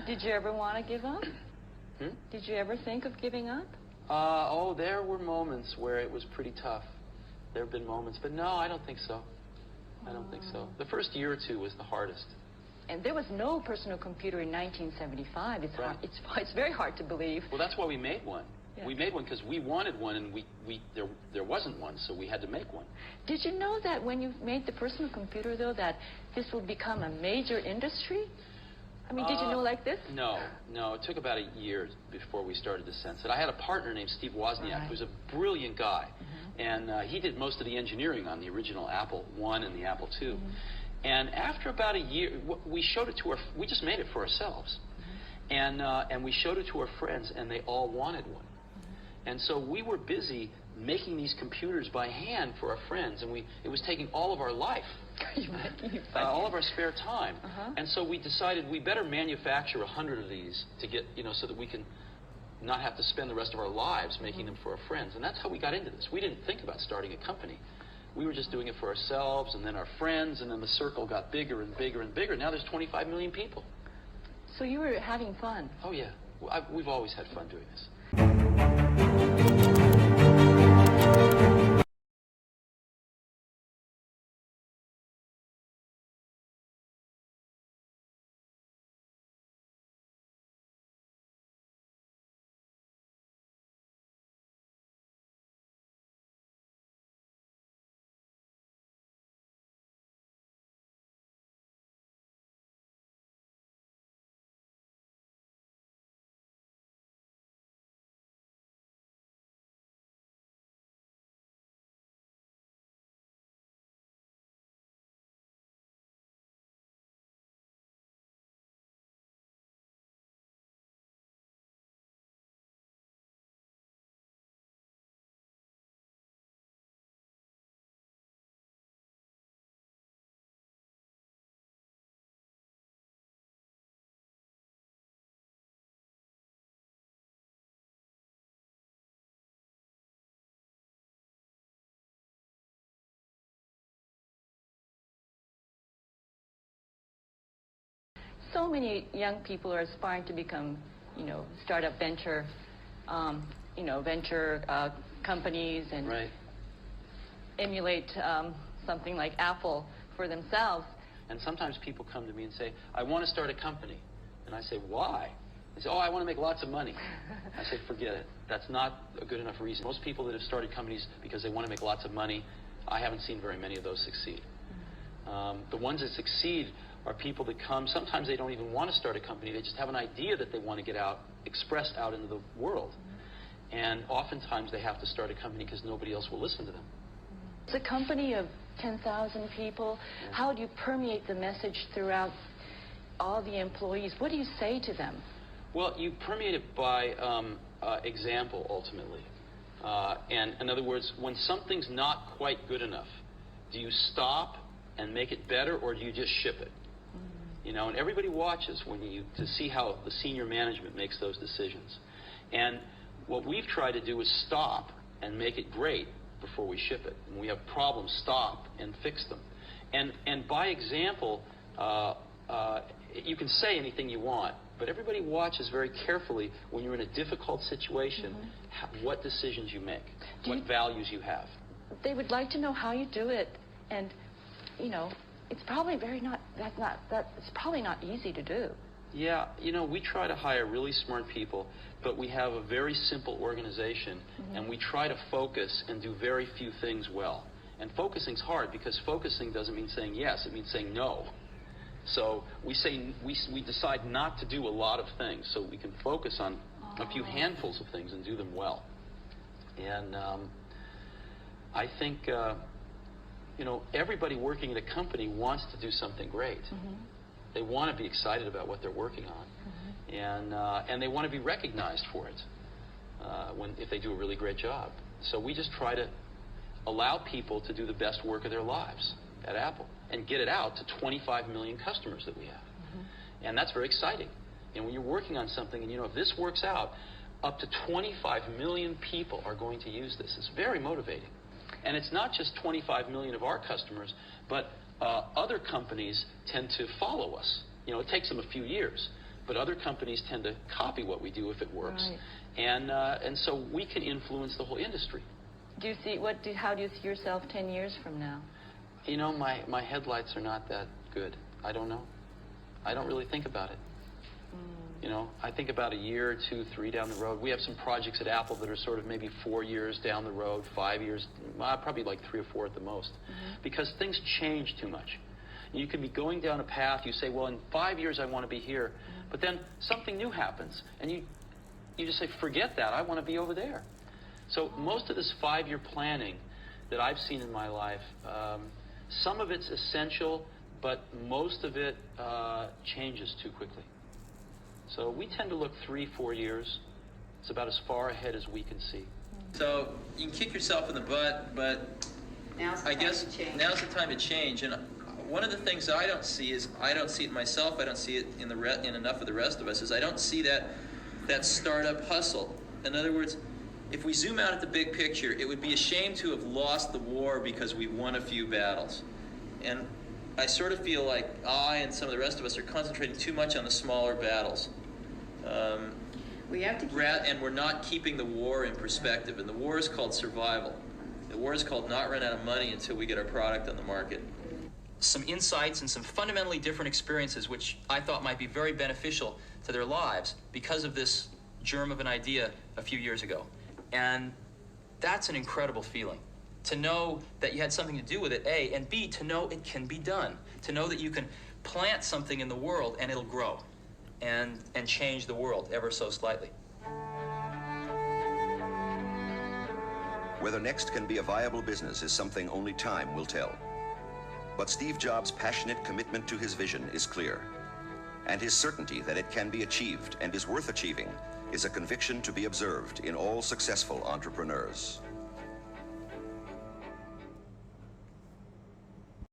Did you ever want to give up? Did you ever think of giving up? Oh, there were moments where it was pretty tough. There have been moments, but no, I don't think so. I don't think so. The first year or two was the hardest. And there was no personal computer in 1975. It's Right. It's very hard to believe. Well, that's why we made one. Yeah. We made one because we wanted one, and there wasn't one, so we had to make one. Did you know that when you made the personal computer, though, that this will become a major industry? I mean, did you know like this? No. It took about a year before we started to sense it. I had a partner named Steve Wozniak, who's a brilliant guy, and he did most of the engineering on the original Apple I and the Apple II. And after about a year, we showed it to we just made it for ourselves, and we showed it to our friends, and they all wanted one. And so we were busy making these computers by hand for our friends, and it was taking all of our life. All of our spare time. And so we decided we better manufacture 100 of these to get, so that we can not have to spend the rest of our lives making them for our friends. And that's how we got into this. We didn't think about starting a company. We were just doing it for ourselves, and then our friends, and then the circle got bigger and bigger and bigger. Now there's 25 million people. So you were having fun? Oh, yeah. We've always had fun doing this. So many young people are aspiring to become, startup venture, venture companies and emulate something like Apple for themselves. And sometimes people come to me and say, I want to start a company. And I say, why? They say, oh, I want to make lots of money. I say, forget it. That's not a good enough reason. Most people that have started companies because they want to make lots of money, I haven't seen very many of those succeed. The ones that succeed are people that come, sometimes they don't even want to start a company, they just have an idea that they want to get out, expressed out into the world. And oftentimes they have to start a company because nobody else will listen to them. It's a company of 10,000 people. How do you permeate the message throughout all the employees? What do you say to them? Well, you permeate it by example, ultimately. And in other words, when something's not quite good enough, do you stop and make it better, or do you just ship it? And everybody watches to see how the senior management makes those decisions. And what we've tried to do is stop and make it great before we ship it. When we have problems, stop and fix them. And by example, you can say anything you want, but everybody watches very carefully when you're in a difficult situation, what decisions you make, what values you have. They would like to know how you do it, and it's probably it's probably not easy to do. Yeah, we try to hire really smart people, but we have a very simple organization, and we try to focus and do very few things well. And focusing's hard because focusing doesn't mean saying yes, it means saying no. So we decide not to do a lot of things so we can focus on a few handfuls of things and do them well. And I think everybody working at a company wants to do something great. They want to be excited about what they're working on, and they want to be recognized for it if they do a really great job. So we just try to allow people to do the best work of their lives at Apple and get it out to 25 million customers that we have. And that's very exciting. And when you're working on something, and if this works out, up to 25 million people are going to use this. It's very motivating. And it's not just 25 million of our customers, but other companies tend to follow us. It takes them a few years. but other companies tend to copy what we do if it works. Right. And so we can influence the whole industry. Do you see how do you see yourself 10 years from now? You know, my headlights are not that good. I don't know. I don't really think about it. You know, I think about a year, 2, 3 down the road. We have some projects at Apple that are sort of maybe 4 years down the road, 5 years, probably like 3 or 4 at the most, because things change too much. You can be going down a path, you say, well, in 5 years I want to be here, but then something new happens, and you just say, forget that, I want to be over there. So most of this 5-year planning that I've seen in my life, some of it's essential, but most of it changes too quickly. So we tend to look 3, 4 years. It's about as far ahead as we can see. So you can kick yourself in the butt, but I guess now's the time to change. And one of the things that I don't see is, I don't see it myself, I don't see it in enough of the rest of us, is I don't see that startup hustle. In other words, if we zoom out at the big picture, it would be a shame to have lost the war because we won a few battles. And I sort of feel like I and some of the rest of us are concentrating too much on the smaller battles. We have to keep and we're not keeping the war in perspective. And the war is called survival. The war is called not run out of money until we get our product on the market. Some insights and some fundamentally different experiences which I thought might be very beneficial to their lives because of this germ of an idea a few years ago. And that's an incredible feeling. To know that you had something to do with it, A, and B, to know it can be done. To know that you can plant something in the world and it'll grow and change the world ever so slightly. Whether Next can be a viable business is something only time will tell. But Steve Jobs' passionate commitment to his vision is clear. And his certainty that it can be achieved and is worth achieving is a conviction to be observed in all successful entrepreneurs.